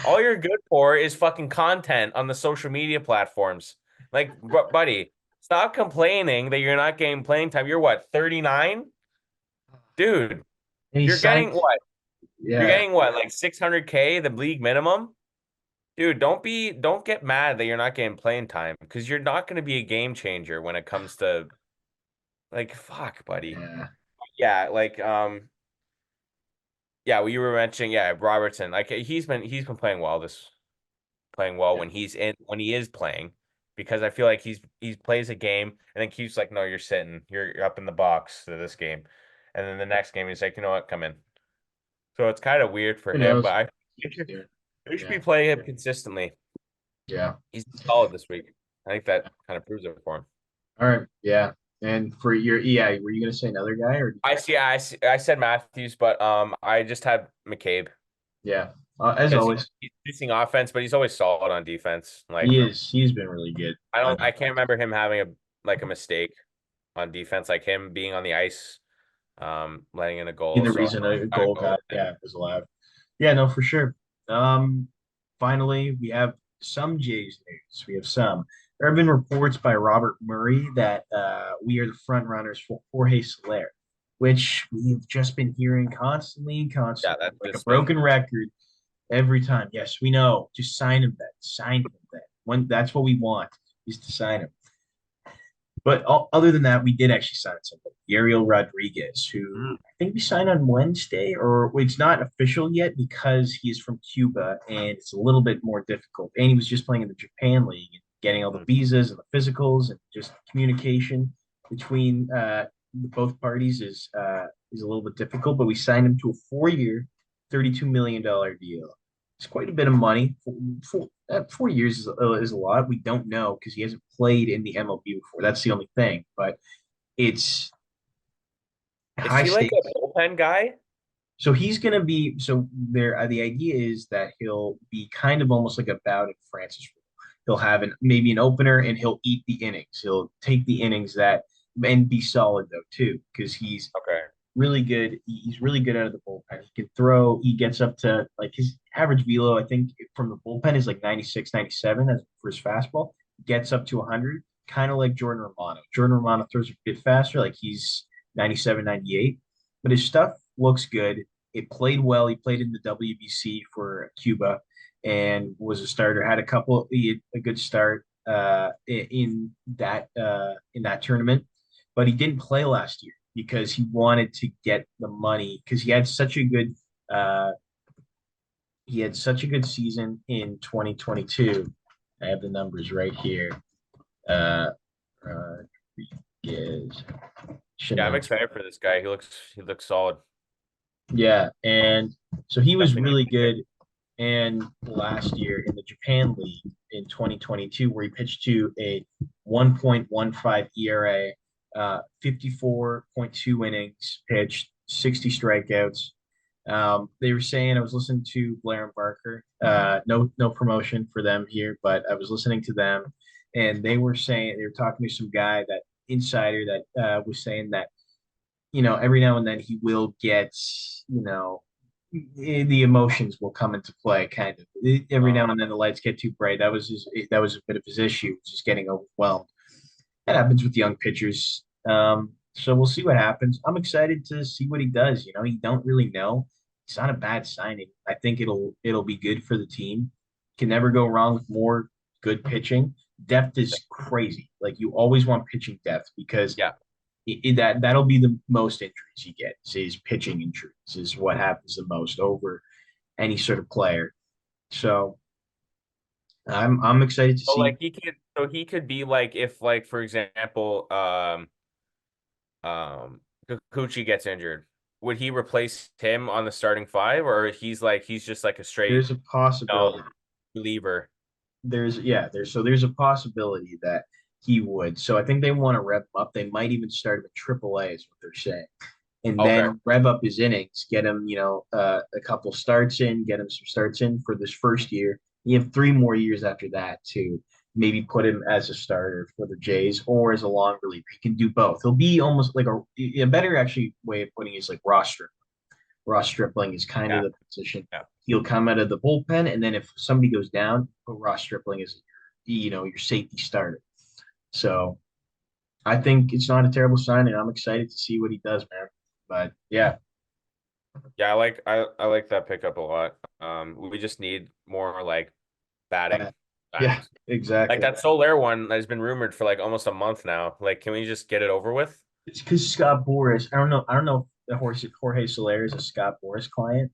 All you're good for is fucking content on the social media platforms. Like, buddy, stop complaining that you're not getting playing time. You're what, 39? Dude, and he you're signed. getting what? You're Yeah, getting what, like 600K, the league minimum? Dude, don't get mad that you're not getting playing time because you're not going to be a game changer when it comes to like, fuck, buddy. yeah, Yeah, like, yeah, well, you were mentioning, yeah, Robertson. Like he's been playing well yeah. when he is playing, because I feel like he plays a game and then Q's like, no, you're sitting, you're up in the box for this game, and then the next game he's like, you know what, come in. So it's kind of weird for Who him, knows? but Keeps doing. they should Yeah, be playing him consistently. yeah. He's solid this week. I think that kind of proves it for him. All right, yeah. And for your, yeah, were you gonna say another guy or? I said Matthews, but I just had McCabe Yeah, as because always, he's producing offense, but he's always solid on defense. he Like is. He's been really good on I defense. can't remember him having a mistake on defense, like him being on the ice, letting in a Be goal. the So reason I'm a gonna goal go got, with him. yeah, was allowed. Yeah, no, for sure. Um, Finally, we have some Jays news. We have some. There have been reports by Robert Murray that we are the front runners for Jorge Soler, which we've just been hearing constantly and Yeah, constantly, that's like a just been broken record every time. Yes, we know. Just sign him then. Sign him then. When that's what we want is to sign him. But other than that, we did actually sign somebody, Yariel Rodriguez, who Mm. I think we signed on Wednesday, or well, it's not official yet because he's from Cuba and it's a little bit more difficult. And he was just playing in the Japan League and getting all the visas and the physicals and just communication between both parties is a little bit difficult. But we signed him to a 4 year, $32 million deal. It's quite a bit of money. 4 years is a lot. We don't know because he hasn't played in the MLB before. That's the only thing. But it's Is high he like stakes. a bullpen guy? So he's going to be so there. The idea is that he'll be kind of almost like a Bowden Francis role. He'll have maybe an opener and he'll eat the innings. He'll take the innings that and be solid though too because he's Okay. really good. He's really good out of the bullpen. He can throw. He gets up to like his average velo, I think, from the bullpen is like 96, 97 as for his fastball. Gets up to 100, kind of like Jordan Romano. Jordan Romano throws a bit faster, like he's 97, 98. But his stuff looks good. It played well. He played in the WBC for Cuba and was a starter. Had a couple, he had a good start in that tournament, but he didn't play last year because he wanted to get the money because uh, he had such a good season in 2022. I have the numbers right here. Uh, Rodriguez should Yeah, I'm know. excited for this guy. He looks solid. Yeah, and so he was Definitely really need to good. And last year in the Japan League in 2022, where he pitched to a 1.15 ERA, 54.2 innings pitched, 60 strikeouts. They were saying I was listening to Blair and Barker. No promotion for them here, but I was listening to them, and they were saying they were talking to some guy that insider that was saying that every now and then he will get, the emotions will come into play kind of. Every now and then the lights get too bright. That was a bit of his issue, just getting overwhelmed. That happens with young pitchers. So we'll see what happens. I'm excited to see what he does. You don't really know. It's not a bad signing. I think it'll be good for the team. Can never go wrong with more good pitching. Depth is crazy. Like you always want pitching depth because Yeah. that'll be the most injuries you get is pitching injuries is what happens the most over any sort of player. So I'm excited to So see. like he could be like if like for example Kikuchi gets injured, would he replace him on the starting five, or he's just like a straight There's a possibility. reliever? There's a possibility that he would. So I think they want to rev him up. They might even start him at AAA, is what they're saying, and Okay. then rev up his innings, get him, a couple starts in, get him some starts in for this first year. You have 3 more years after that to maybe put him as a starter for the Jays or as a long reliever. He can do both. He'll be almost like a better actually way of putting it is like roster. Ross Stripling is kind of Yeah. the position. Yeah. He'll come out of the bullpen, and then if somebody goes down, put Ross Stripling as your safety starter. So I think it's not a terrible sign, and I'm excited to see what he does, man. But yeah, Yeah, I like that pickup a lot. We just need more like batting uh, yeah, signings. Like exactly. that Soler one has been rumored for like almost a month now. Like, can we just get it over with? It's because Scott Boras. I don't know. I don't know if the Jorge Soler is a Scott Boras client.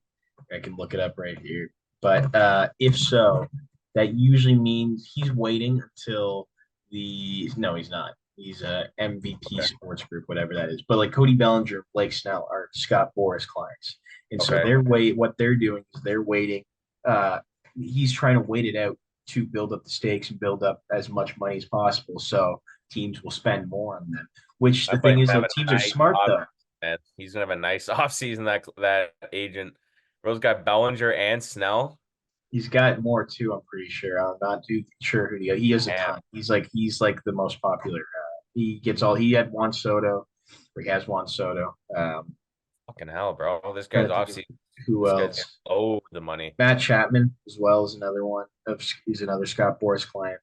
I can look it up right here. But if so, that usually means he's waiting until the. No, he's not. He's a MVP Okay. Sports Group, whatever that is. But like Cody Bellinger, Blake Snell are Scott Boras clients, and so Okay. what they're doing is they're waiting. Uh, he's trying to wait it out to build up the stakes and build up as much money as possible, so teams will spend more on them. Which I the thought thing he's is, gonna though, have teams a are nice smart off, though. man. He's gonna have a nice off season that agent. Rose got Bellinger and Snell. He's got more too. I'm pretty sure. I'm not too sure who he has a Damn, ton. He's like the most popular. He gets all. He had Juan Soto, or he has Juan Soto. fucking hell, bro. This Trying guy's to think off of season. who This guy's getting else. loads of money. Matt Chapman as well is another one. He's another Scott Boras client.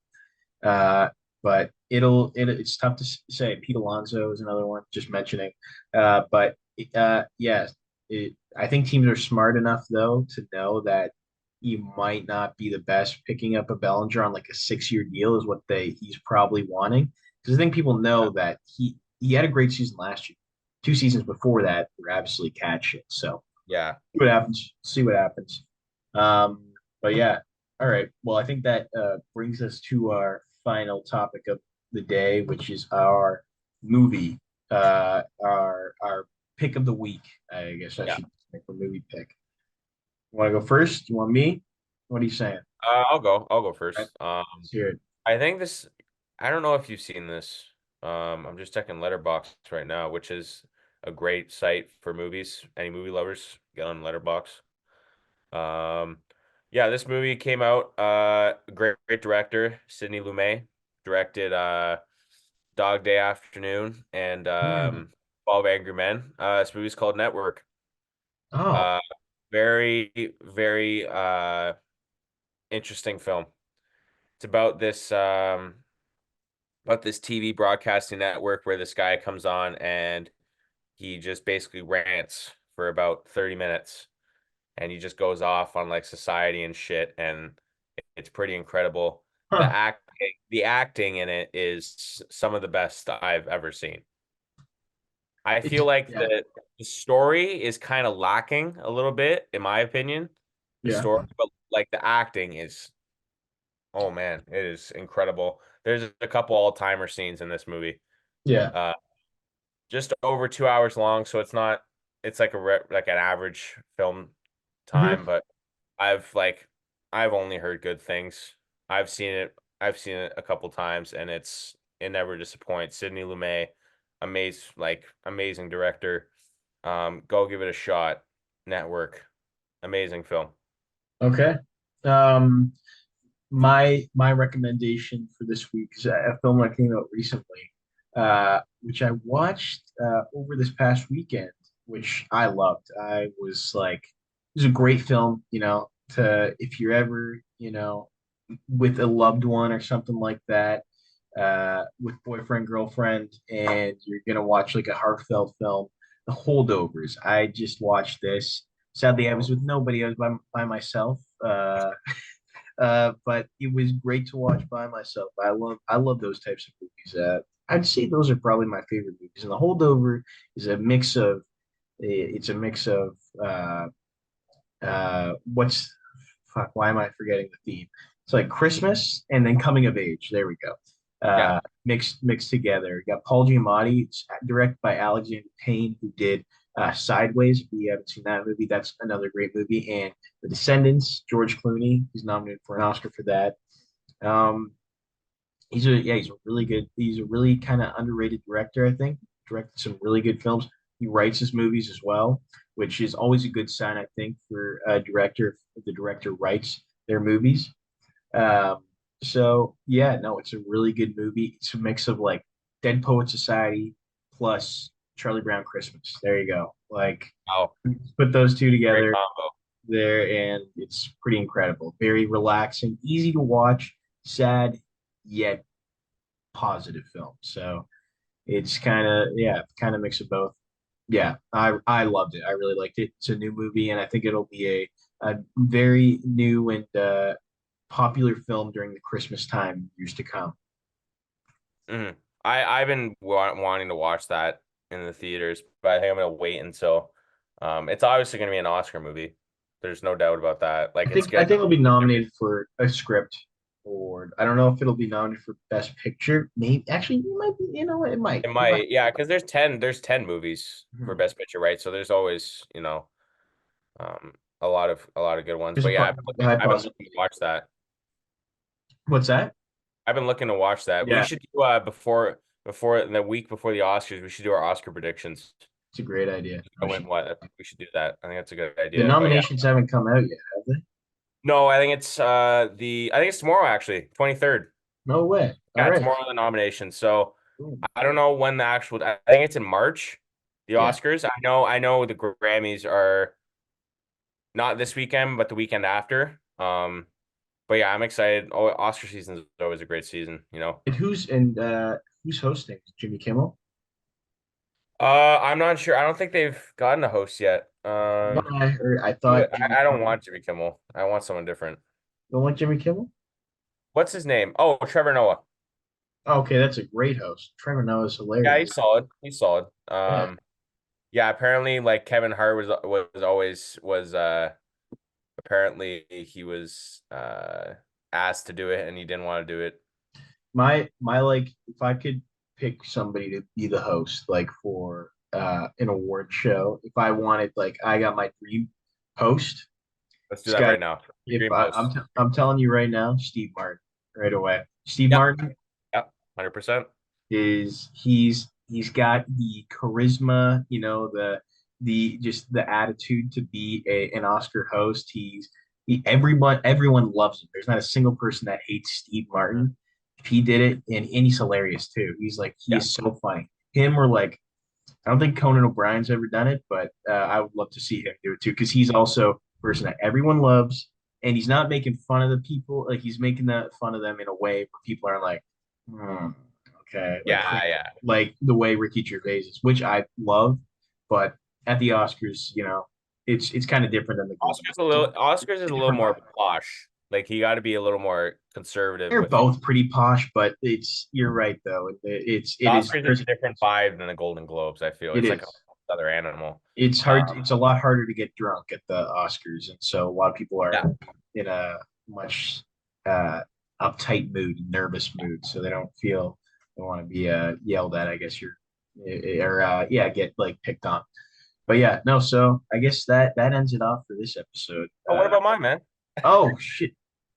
Uh, but it's tough to say. Pete Alonso is another one. Just mentioning. But yeah, I think teams are smart enough though to know that you might not be the best picking up a Bellinger on like a 6 year deal is what he's probably wanting because I think people know that he had a great season last year. 2 seasons before that were absolutely cat shit. So Yeah. see what happens. See what happens. But yeah, all right. Well, I think that brings us to our final topic of the day, which is our movie, our pick of the week. I guess I Yeah. should make a movie pick. You want to go first? You want me? What are you saying? I'll go. I'll go All right, first. let's hear it. I think this. I don't know if you've seen this. I'm just checking Letterboxd right now, which is a great site for movies. Any movie lovers, get on Letterboxd. Um, yeah, this movie came out. Great director, Sidney Lumet, directed Dog Day Afternoon and Hmm. 12 Angry Men. This movie's called Network. Oh, Uh, very interesting film. It's about this TV broadcasting network where this guy comes on and he just basically rants for about 30 minutes and he just goes off on like society and shit and it's pretty incredible. huh. The acting in it is some of the best I've ever seen. I It's feel like yeah, the story is kind of lacking a little bit, in my opinion. The yeah, story, but like the acting is, oh man, it is incredible. There's a couple all-timer scenes in this movie. yeah. Uh, just over 2 hours long, so it's like like an average film Hmm. time, but I've like I've only heard good things. I've seen it a couple times and it never disappoints. Sidney Lumet, amazing director. Go give it a shot. Network, amazing film. Okay. Um, my recommendation for this week is a film that came out recently, which I watched over this past weekend, which I loved. I was like, it was a great film, to if you're ever, with a loved one or something like that, with boyfriend, girlfriend, and you're gonna watch like a heartfelt film, The Holdovers. I just watched this. Sadly, I was with nobody. I was by myself. But it was great to watch by myself. I love those types of movies. I'd say those are probably my favorite movies. And The Holdover is a mix of it's a mix of what's fuck, why am I forgetting the theme? It's like Christmas and then coming of age. There we go. Yeah. Mixed together. You got Paul Giamatti. It's directed by Alexander Payne, who did Sideways. If you haven't seen that movie, that's another great movie. And The Descendants, George Clooney. He's nominated for an Oscar for that. Um, he's a really good. He's a really kind of underrated director, I think. Directed some really good films. He writes his movies as well, which is always a good sign, I think, for a director if the director writes their movies. Um, so yeah, no, it's a really good movie. It's a mix of like Dead Poet Society plus Charlie Brown Christmas. There you go. Like Oh, put those two great together combo. there, and it's pretty incredible. Very relaxing, easy to watch, sad yet positive film. So it's kind of mix of both. Yeah, I loved it. I really liked it. It's a new movie, and I think it'll be a very new and popular film during the Christmas time years to come. Mhm. I've been wanting to watch that in the theaters, but I think I'm gonna wait until it's obviously gonna be an Oscar movie. There's no doubt about that. Like it's I good. think it'll be nominated for a script award. I don't know if it'll be nominated for Best Picture. Maybe actually, it might be. You know what? It might. It It might. might, yeah, because there's 10 movies for Mhm. Best Picture, right? So there's always, um a lot of good ones. There's But a yeah, high I've been looking possibility. to watch that. What's that? I've been looking to watch that. We Yeah, should do before the week before the Oscars, we should do our Oscar predictions. it's a great idea. I win what? I think we should do that. I think that's a good The idea. But yeah. nominations haven't come out yet, have they? No, I think it's tomorrow actually, 23rd. No way. All Yeah, right. tomorrow the nomination. So Cool. I don't know when the actual I think it's in March, the Yeah. Oscars. I know the Grammys are not this weekend, but the weekend after. But yeah, I'm excited. Oh, Oscar season is always a great season. And who's hosting? Jimmy Kimmel? I'm not sure. I don't think they've gotten a host yet. I thought Jimmy I don't Kimmel. want Jimmy Kimmel. I want someone different. You don't like Jimmy Kimmel? What's his name? Oh, Trevor Noah. Oh, okay, that's a great host. Trevor Noah is Yeah, hilarious. he's solid. He's solid. Yeah. Yeah, apparently like Kevin Hart was always was apparently he was asked to do it and he didn't want to do it. My like if I could pick somebody to be the host like for an award show, if I wanted like I got my dream host, Let's do this that guy right now. if Dream host. I'm telling you right now, Steve Martin right away. Steve Yep. Martin Yep. 100%. is he's got the charisma, the just the attitude to be an Oscar host. Everyone loves him. There's not a single person that hates Steve Martin. If he did it, and he's hilarious too. He Yeah. is so funny. Him or like I don't think Conan O'Brien's ever done it, but I would love to see him do it too because he's also a person that everyone loves, and he's not making fun of the people. Like he's making the fun of them in a way where people are like, hmm, okay, Yeah, yeah. like the way Ricky Gervais is, which I love, but at the Oscars, it's kind of different than the Golden Globes. Oscars is It's a a little different more vibe. posh. Like he got to be a little more conservative They're with it. both pretty posh, but you're right though. It is Oscars is a different vibe than the Golden Globes, I feel. it It's like a is. other animal. It's hard. Um, It's a lot harder to get drunk at the Oscars, and so a lot of people are yeah. in a much uh, uptight mood, nervous mood, so they want to be yelled at. I guess or yeah, get like picked on. But yeah, no. So I guess that ends it off for this episode. Oh, what about mine, man? Oh shit.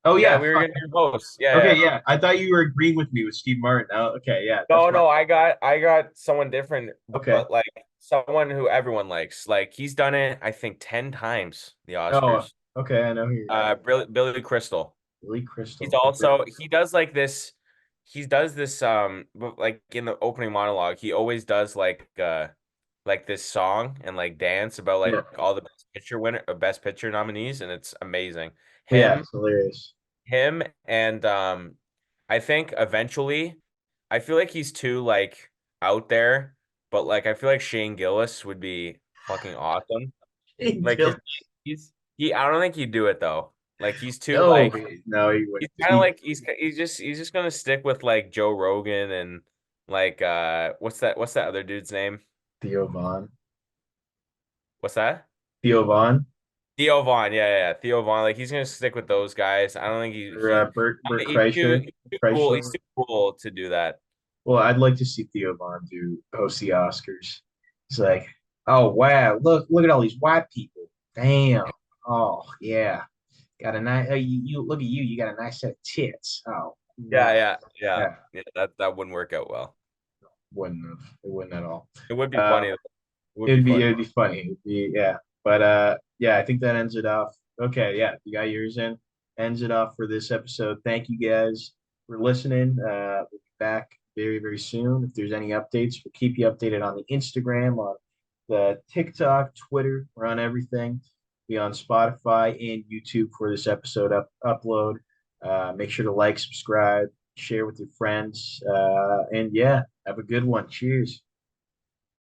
Oh Yeah, yeah. we were Fuck. gonna do both. Yeah, Okay, yeah. yeah. I thought you were agreeing with me with Steve Martin. Oh, okay, yeah. That's No, fine. no, I got someone different, Okay. but like someone who everyone likes. Like he's done it, I think, 10 times, the Oh, Oscars. okay. I know. Billy Crystal. Billy Crystal. He does like this. He does this but like in the opening monologue, he always does like this song and like dance about like Yeah. all the best picture nominees, and it's amazing. Yeah, Him, it's hilarious. him, and I think eventually, I feel like he's too like out there, but like I feel like Shane Gillis would be fucking awesome. Like I don't think he'd do it though. Like he's too No, like no, he he's wouldn't. kind of like he's just gonna stick with like Joe Rogan and like what's that other dude's name? Theo Vaughn. What's that? Theo Vaughn Theo Vaughn, yeah. Theo Vaughn, like he's gonna stick with those guys. I don't think or Bert Kreischer. he's too cool. He's Kreischer. too cool to do that. Well, I'd like to see Theo Vaughn do host the Oscars. It's like, oh wow, look at all these white people. Damn. Oh yeah, got a nice. You look at you. You got a nice set of tits. Oh wow. Yeah, Yeah. That wouldn't work out well. wouldn't have. It wouldn't at all. It would be Uh, funny. It would be funny. it'd be funny. It'd be yeah. But yeah, I think that ends it off. Okay, yeah, you got yours in. Ends it off for this episode. Thank you guys for listening. We'll be back very, very soon. If there's any updates, we'll keep you updated on the Instagram, on the TikTok, Twitter. We're on everything. Be on Spotify and YouTube for this episode upload. Make sure to like, subscribe, share with your friends. And yeah, have a good one. Cheers.